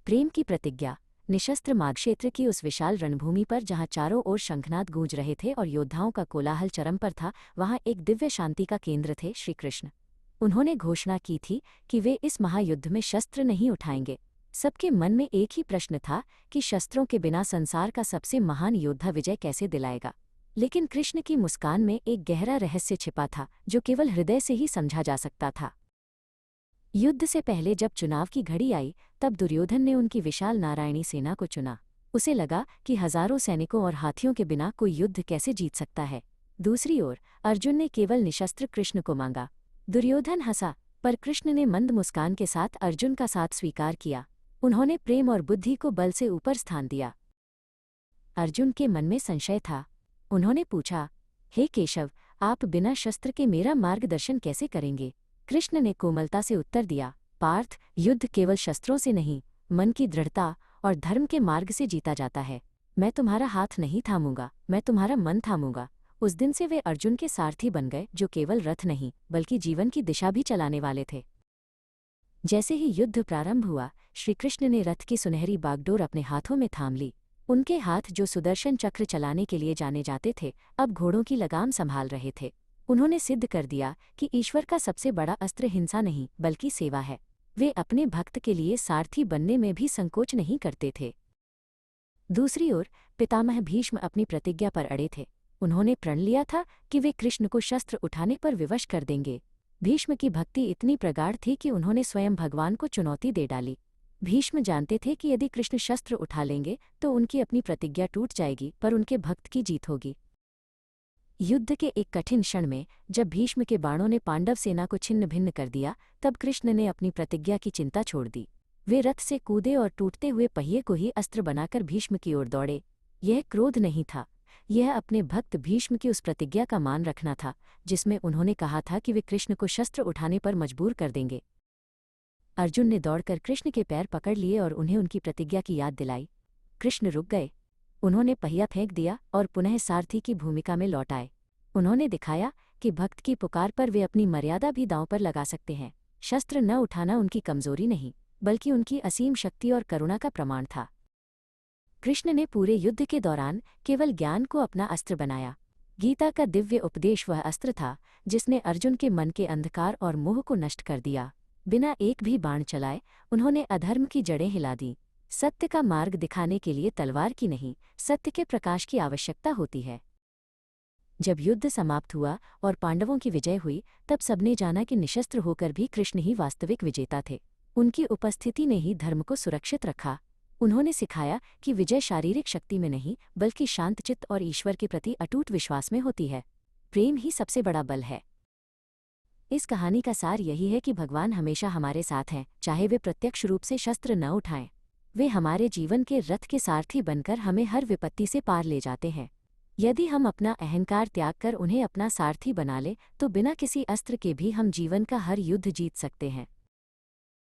प्रेम की प्रतिज्ञा। निशस्त्र मागक्षेत्र की उस विशाल रणभूमि पर जहां चारों ओर शंखनाद गूंज रहे थे और योद्धाओं का कोलाहल चरम पर था, वहां एक दिव्य शांति का केंद्र थे श्री कृष्ण। उन्होंने घोषणा की थी कि वे इस महायुद्ध में शस्त्र नहीं उठाएंगे। सबके मन में एक ही प्रश्न था कि शस्त्रों के बिना संसार का सबसे महान योद्धा विजय कैसे दिलाएगा। लेकिन कृष्ण की मुस्कान में एक गहरा रहस्य छिपा था जो केवल हृदय से ही समझा जा सकता था। युद्ध से पहले जब चुनाव की घड़ी आई, तब दुर्योधन ने उनकी विशाल नारायणी सेना को चुना। उसे लगा कि हजारों सैनिकों और हाथियों के बिना कोई युद्ध कैसे जीत सकता है। दूसरी ओर अर्जुन ने केवल निशस्त्र कृष्ण को मांगा। दुर्योधन हंसा, पर कृष्ण ने मंद मुस्कान के साथ अर्जुन का साथ स्वीकार किया। उन्होंने प्रेम और बुद्धि को बल से ऊपर स्थान दिया। अर्जुन के मन में संशय था। उन्होंने पूछा, हे केशव, आप बिना शस्त्र के मेरा मार्गदर्शन कैसे करेंगे? कृष्ण ने कोमलता से उत्तर दिया, पार्थ, युद्ध केवल शस्त्रों से नहीं, मन की दृढ़ता और धर्म के मार्ग से जीता जाता है। मैं तुम्हारा हाथ नहीं थामूंगा, मैं तुम्हारा मन थामूंगा। उस दिन से वे अर्जुन के सारथी बन गए, जो केवल रथ नहीं बल्कि जीवन की दिशा भी चलाने वाले थे। जैसे ही युद्ध प्रारंभ हुआ, श्रीकृष्ण ने रथ की सुनहरी बागडोर अपने हाथों में थाम ली। उनके हाथ, जो सुदर्शन चक्र चलाने के लिए जाने जाते थे, अब घोड़ों की लगाम संभाल रहे थे। उन्होंने सिद्ध कर दिया कि ईश्वर का सबसे बड़ा अस्त्र हिंसा नहीं बल्कि सेवा है। वे अपने भक्त के लिए सारथी बनने में भी संकोच नहीं करते थे। दूसरी ओर पितामह भीष्म अपनी प्रतिज्ञा पर अड़े थे। उन्होंने प्रण लिया था कि वे कृष्ण को शस्त्र उठाने पर विवश कर देंगे। भीष्म की भक्ति इतनी प्रगाढ़ थी कि उन्होंने स्वयं भगवान को चुनौती दे डाली। भीष्म जानते थे कि यदि कृष्ण शस्त्र उठा लेंगे तो उनकी अपनी प्रतिज्ञा टूट जाएगी, पर उनके भक्त की जीत होगी। युद्ध के एक कठिन क्षण में जब भीष्म के बाणों ने पांडव सेना को छिन्न भिन्न कर दिया, तब कृष्ण ने अपनी प्रतिज्ञा की चिंता छोड़ दी। वे रथ से कूदे और टूटते हुए पहिए को ही अस्त्र बनाकर भीष्म की ओर दौड़े। यह क्रोध नहीं था, यह अपने भक्त भीष्म की उस प्रतिज्ञा का मान रखना था जिसमें उन्होंने कहा था कि वे कृष्ण को शस्त्र उठाने पर मजबूर कर देंगे। अर्जुन ने दौड़कर कृष्ण के पैर पकड़ लिए और उन्हें उनकी प्रतिज्ञा की याद दिलाई। कृष्ण रुक गए। उन्होंने पहिया फेंक दिया और पुनः सारथी की भूमिका में लौट आए। उन्होंने दिखाया कि भक्त की पुकार पर वे अपनी मर्यादा भी दांव पर लगा सकते हैं। शस्त्र न उठाना उनकी कमजोरी नहीं, बल्कि उनकी असीम शक्ति और करुणा का प्रमाण था। कृष्ण ने पूरे युद्ध के दौरान केवल ज्ञान को अपना अस्त्र बनाया। गीता का दिव्य उपदेश वह अस्त्र था जिसने अर्जुन के मन के अंधकार और मोह को नष्ट कर दिया। बिना एक भी बाण चलाए उन्होंने अधर्म की जड़ें हिला दी। सत्य का मार्ग दिखाने के लिए तलवार की नहीं, सत्य के प्रकाश की आवश्यकता होती है। जब युद्ध समाप्त हुआ और पांडवों की विजय हुई, तब सबने जाना कि निशस्त्र होकर भी कृष्ण ही वास्तविक विजेता थे। उनकी उपस्थिति ने ही धर्म को सुरक्षित रखा। उन्होंने सिखाया कि विजय शारीरिक शक्ति में नहीं बल्कि शांतचित्त और ईश्वर के प्रति अटूट विश्वास में होती है। प्रेम ही सबसे बड़ा बल है। इस कहानी का सार यही है कि भगवान हमेशा हमारे साथ हैं, चाहे वे प्रत्यक्ष रूप से शस्त्र न उठाएं। वे हमारे जीवन के रथ के सारथी बनकर हमें हर विपत्ति से पार ले जाते हैं। यदि हम अपना अहंकार त्याग कर उन्हें अपना सारथी बना लें, तो बिना किसी अस्त्र के भी हम जीवन का हर युद्ध जीत सकते हैं।